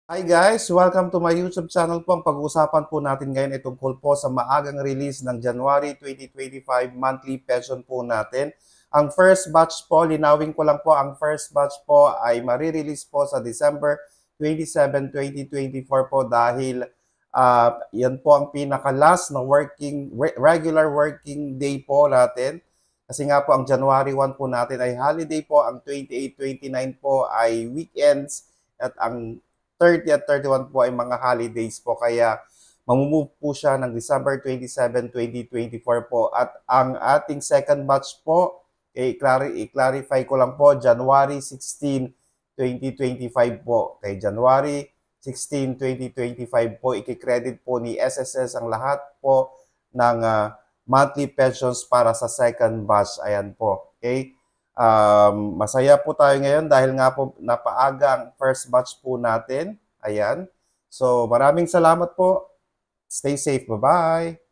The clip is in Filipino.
Hi guys! Welcome to my YouTube channel po. Ang pag-uusapan po natin ngayon ay tungkol po sa maagang release ng January 2025 monthly pension po natin. Ang first batch po, linawin ko lang po, ang first batch po ay marirelease po sa December 27, 2024 po dahil yan po ang pinaka-last na regular working day po natin. Kasi nga po ang January 1 po natin ay holiday po, ang 28, 29 po ay weekends at ang 30 at 31 po ay mga holidays po. Kaya mamumove po siya ng December 27, 2024 po. At ang ating second batch po, i-clarify ko lang po, January 16, 2025 po. Kay January 16, 2025 po, i-credit po ni SSS ang lahat po ng monthly pensions para sa second batch. Ayan po. Okay? Masaya po tayo ngayon dahil nga po napaaga ang first batch po natin. Ayan. So maraming salamat po. Stay safe. Bye-bye.